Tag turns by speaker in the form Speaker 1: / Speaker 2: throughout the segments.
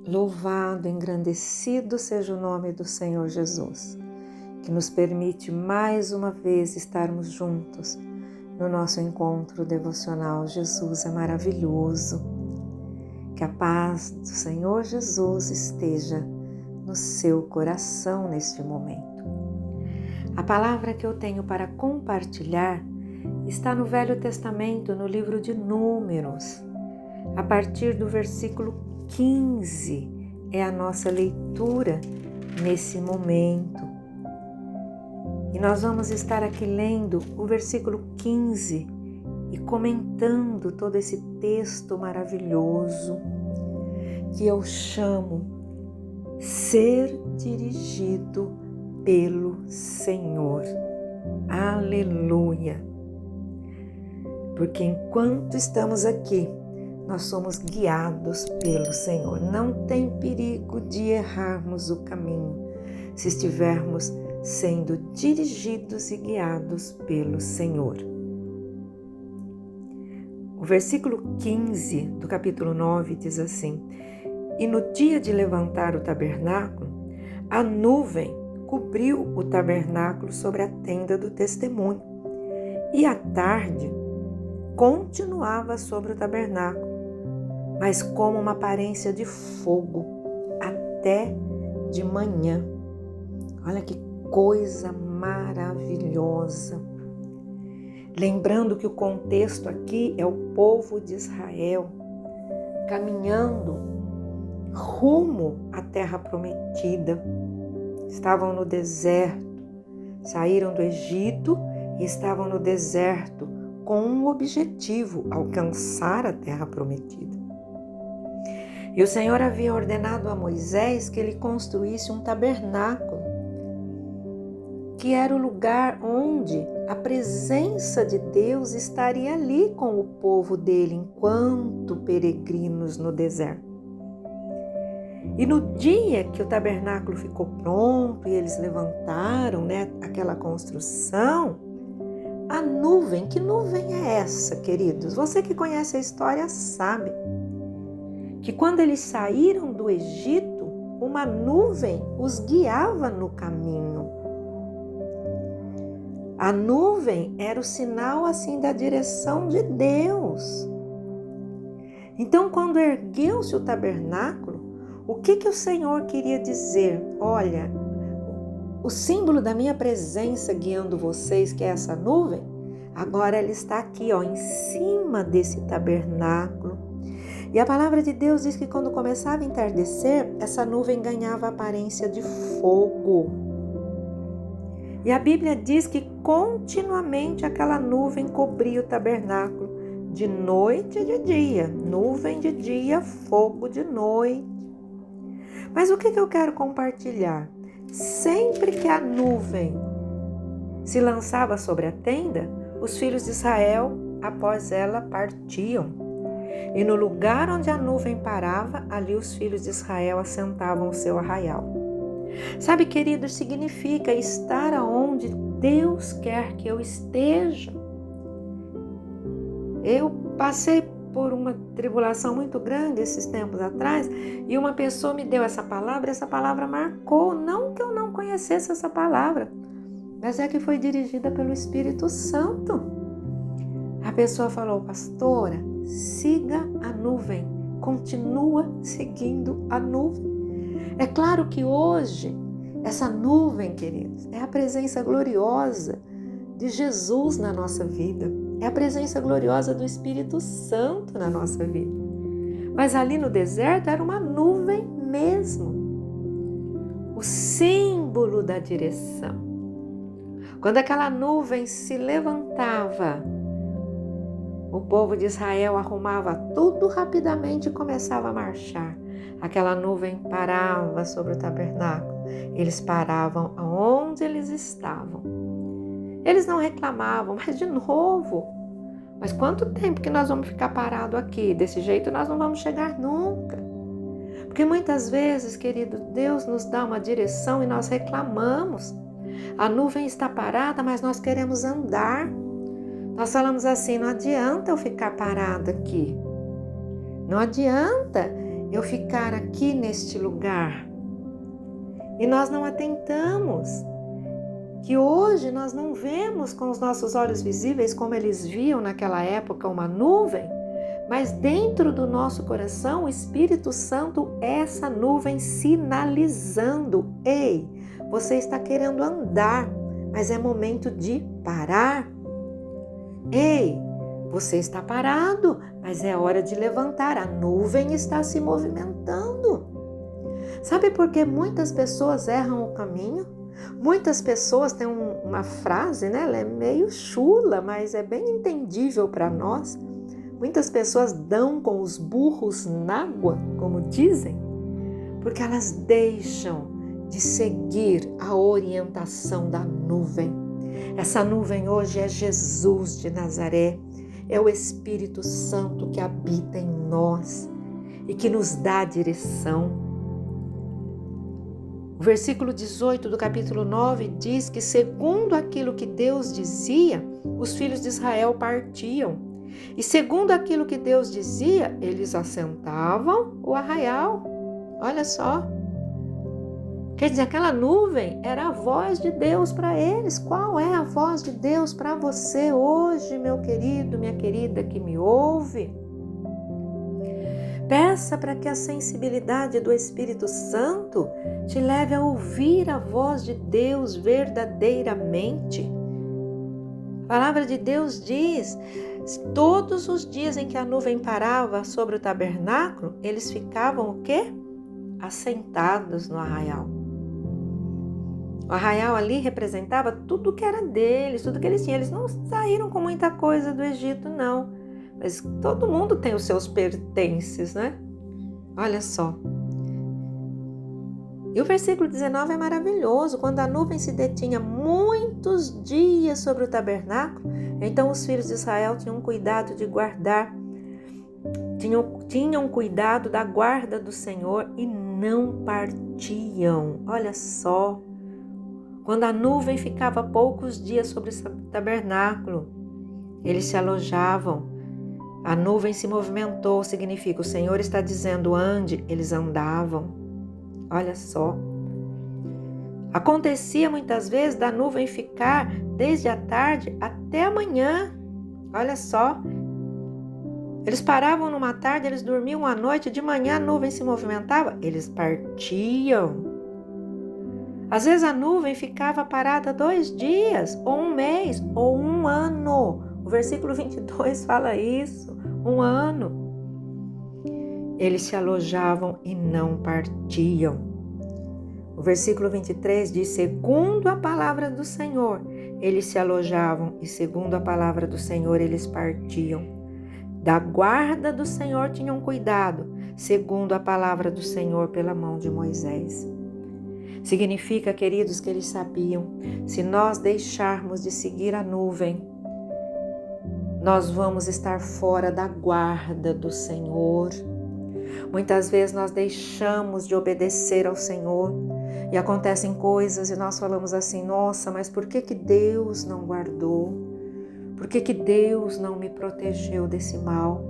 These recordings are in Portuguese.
Speaker 1: Louvado, engrandecido seja o nome do Senhor Jesus, que nos permite mais uma vez estarmos juntos no nosso encontro devocional. Jesus é maravilhoso. Que a paz do Senhor Jesus esteja no seu coração neste momento. A palavra que eu tenho para compartilhar está no Velho Testamento, no livro de Números. A partir do versículo 15 é a nossa leitura nesse momento. E nós vamos estar aqui lendo o versículo 15 e comentando todo esse texto maravilhoso que eu chamo Ser Dirigido pelo Senhor. Aleluia! Porque enquanto estamos aqui, nós somos guiados pelo Senhor. Não tem perigo de errarmos o caminho se estivermos sendo dirigidos e guiados pelo Senhor. O versículo 15 do capítulo 9 diz assim: E no dia de levantar o tabernáculo, a nuvem cobriu o tabernáculo sobre a tenda do testemunho, e à tarde continuava sobre o tabernáculo, mas como uma aparência de fogo, até de manhã. Olha que coisa maravilhosa! Lembrando que o contexto aqui é o povo de Israel caminhando rumo à terra prometida. Estavam no deserto, saíram do Egito e estavam no deserto com um objetivo: alcançar a terra prometida. E o Senhor havia ordenado a Moisés que ele construísse um tabernáculo, que era o lugar onde a presença de Deus estaria ali com o povo dele enquanto peregrinos no deserto. E no dia que o tabernáculo ficou pronto e eles levantaram, aquela construção, a nuvem, que nuvem é essa, queridos? Você que conhece a história sabe que quando eles saíram do Egito, uma nuvem os guiava no caminho. A nuvem era o sinal assim da direção de Deus. Então, quando ergueu-se o tabernáculo, o que o Senhor queria dizer? Olha, o símbolo da minha presença guiando vocês, que é essa nuvem, agora ela está aqui, em cima desse tabernáculo. E a palavra de Deus diz que quando começava a entardecer, essa nuvem ganhava a aparência de fogo. E a Bíblia diz que continuamente aquela nuvem cobria o tabernáculo, de noite e de dia. Nuvem de dia, fogo de noite. Mas o que eu quero compartilhar? Sempre que a nuvem se lançava sobre a tenda, os filhos de Israel, após ela, partiam. E no lugar onde a nuvem parava, ali os filhos de Israel assentavam o seu arraial. Sabe, queridos, significa estar aonde Deus quer que eu esteja. Eu passei por uma tribulação muito grande esses tempos atrás e uma pessoa me deu essa palavra marcou. Não que eu não conhecesse essa palavra, mas é que foi dirigida pelo Espírito Santo. A pessoa falou: pastora, siga a nuvem, continua seguindo a nuvem. É claro que hoje, essa nuvem, queridos, é a presença gloriosa de Jesus na nossa vida. É a presença gloriosa do Espírito Santo na nossa vida. Mas ali no deserto era uma nuvem mesmo. O símbolo da direção. Quando aquela nuvem se levantava, o povo de Israel arrumava tudo rapidamente e começava a marchar. Aquela nuvem parava sobre o tabernáculo. Eles paravam aonde eles estavam. Eles não reclamavam, mas de novo. Mas quanto tempo que nós vamos ficar parados aqui? Desse jeito nós não vamos chegar nunca. Porque muitas vezes, querido, Deus nos dá uma direção e nós reclamamos. A nuvem está parada, mas nós queremos andar. Nós falamos assim: não adianta eu ficar parado aqui. Não adianta eu ficar aqui neste lugar. E nós não atentamos que hoje nós não vemos com os nossos olhos visíveis como eles viam naquela época uma nuvem, mas dentro do nosso coração o Espírito Santo é essa nuvem sinalizando: ei, você está querendo andar, mas é momento de parar. Ei, você está parado, mas é hora de levantar. A nuvem está se movimentando. Sabe por que muitas pessoas erram o caminho? Muitas pessoas têm uma frase, né? Ela é meio chula, mas é bem entendível para nós. Muitas pessoas dão com os burros na água, como dizem, porque elas deixam de seguir a orientação da nuvem. Essa nuvem hoje é Jesus de Nazaré, é o Espírito Santo que habita em nós e que nos dá a direção. O versículo 18 do capítulo 9 diz que, segundo aquilo que Deus dizia, os filhos de Israel partiam. E segundo aquilo que Deus dizia, eles assentavam o arraial. Olha só. Quer dizer, aquela nuvem era a voz de Deus para eles. Qual é a voz de Deus para você hoje, meu querido, minha querida que me ouve? Peça para que a sensibilidade do Espírito Santo te leve a ouvir a voz de Deus verdadeiramente. A palavra de Deus diz: todos os dias em que a nuvem parava sobre o tabernáculo, eles ficavam o quê? Assentados no arraial. O arraial ali representava tudo que era deles, tudo que eles tinham. Eles não saíram com muita coisa do Egito, não. Mas todo mundo tem os seus pertences, né? Olha só. E o versículo 19 é maravilhoso. Quando a nuvem se detinha muitos dias sobre o tabernáculo, então os filhos de Israel tinham cuidado de guardar, tinham cuidado da guarda do Senhor e não partiam. Olha só. Quando a nuvem ficava poucos dias sobre o tabernáculo, eles se alojavam. A nuvem se movimentou, significa o Senhor está dizendo ande, eles andavam. Olha só. Acontecia muitas vezes da nuvem ficar desde a tarde até a manhã. Olha só. Eles paravam numa tarde, eles dormiam à noite, de manhã a nuvem se movimentava, eles partiam. Às vezes a nuvem ficava parada 2 dias, ou 1 mês, ou 1 ano. O versículo 22 fala isso, 1 ano. Eles se alojavam e não partiam. O versículo 23 diz: segundo a palavra do Senhor, eles se alojavam e segundo a palavra do Senhor, eles partiam. Da guarda do Senhor tinham cuidado, segundo a palavra do Senhor pela mão de Moisés. Significa, queridos, que eles sabiam, se nós deixarmos de seguir a nuvem, nós vamos estar fora da guarda do Senhor. Muitas vezes nós deixamos de obedecer ao Senhor e acontecem coisas e nós falamos assim: nossa, mas por que Deus não guardou? Por que Deus não me protegeu desse mal?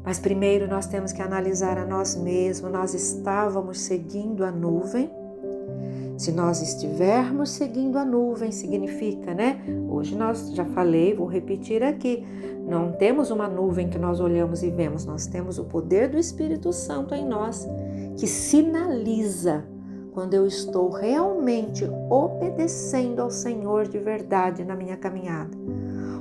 Speaker 1: Mas primeiro nós temos que analisar a nós mesmos. Nós estávamos seguindo a nuvem? Se nós estivermos seguindo a nuvem, significa, né? Hoje nós já falei, vou repetir aqui, não temos uma nuvem que nós olhamos e vemos, nós temos o poder do Espírito Santo em nós, que sinaliza quando eu estou realmente obedecendo ao Senhor de verdade na minha caminhada,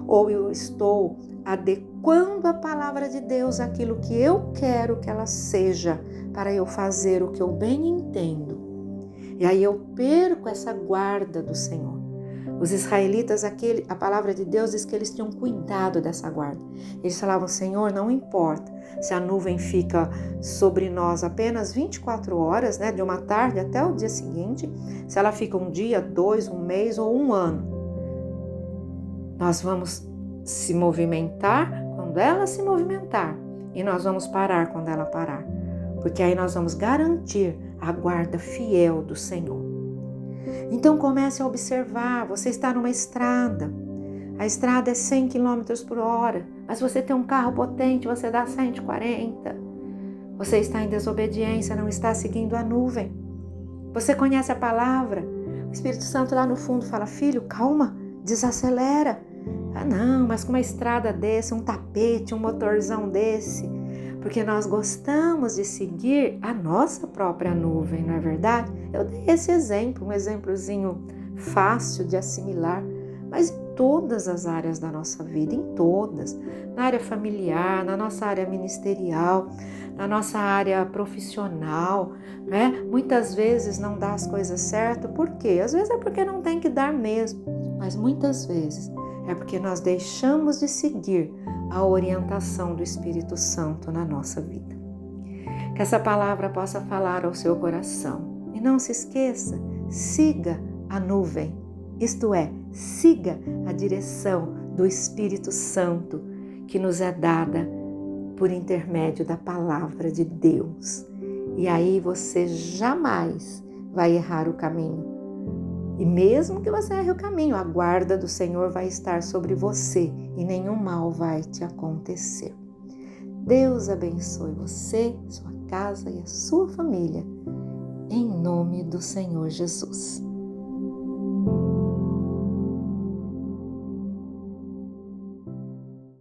Speaker 1: ou eu estou adequando a palavra de Deus àquilo que eu quero que ela seja, para eu fazer o que eu bem entendo. E aí eu perco essa guarda do Senhor. Os israelitas, a palavra de Deus diz que eles tinham cuidado dessa guarda. Eles falavam: Senhor, não importa se a nuvem fica sobre nós apenas 24 horas, né, de uma tarde até o dia seguinte, se ela fica 1 dia, 2, 1 mês ou 1 ano. Nós vamos se movimentar quando ela se movimentar e nós vamos parar quando ela parar. Porque aí nós vamos garantir a guarda fiel do Senhor. Então comece a observar, você está numa estrada, a estrada é 100 km por hora, mas você tem um carro potente, você dá 140. Você está em desobediência, não está seguindo a nuvem. Você conhece a palavra. O Espírito Santo lá no fundo fala: filho, calma, desacelera. Ah, não, mas com uma estrada desse, um tapete, um motorzão desse, porque nós gostamos de seguir a nossa própria nuvem, não é verdade? Eu dei esse exemplo, um exemplozinho fácil de assimilar, mas em todas as áreas da nossa vida, em todas, na área familiar, na nossa área ministerial, na nossa área profissional, né? Muitas vezes não dá as coisas certas, por quê? Às vezes é porque não tem que dar mesmo, mas muitas vezes é porque nós deixamos de seguir a orientação do Espírito Santo na nossa vida. Que essa palavra possa falar ao seu coração. E não se esqueça, siga a nuvem, isto é, siga a direção do Espírito Santo que nos é dada por intermédio da palavra de Deus. E aí você jamais vai errar o caminho. E mesmo que você erre o caminho, a guarda do Senhor vai estar sobre você e nenhum mal vai te acontecer. Deus abençoe você, sua casa e a sua família, em nome do Senhor Jesus.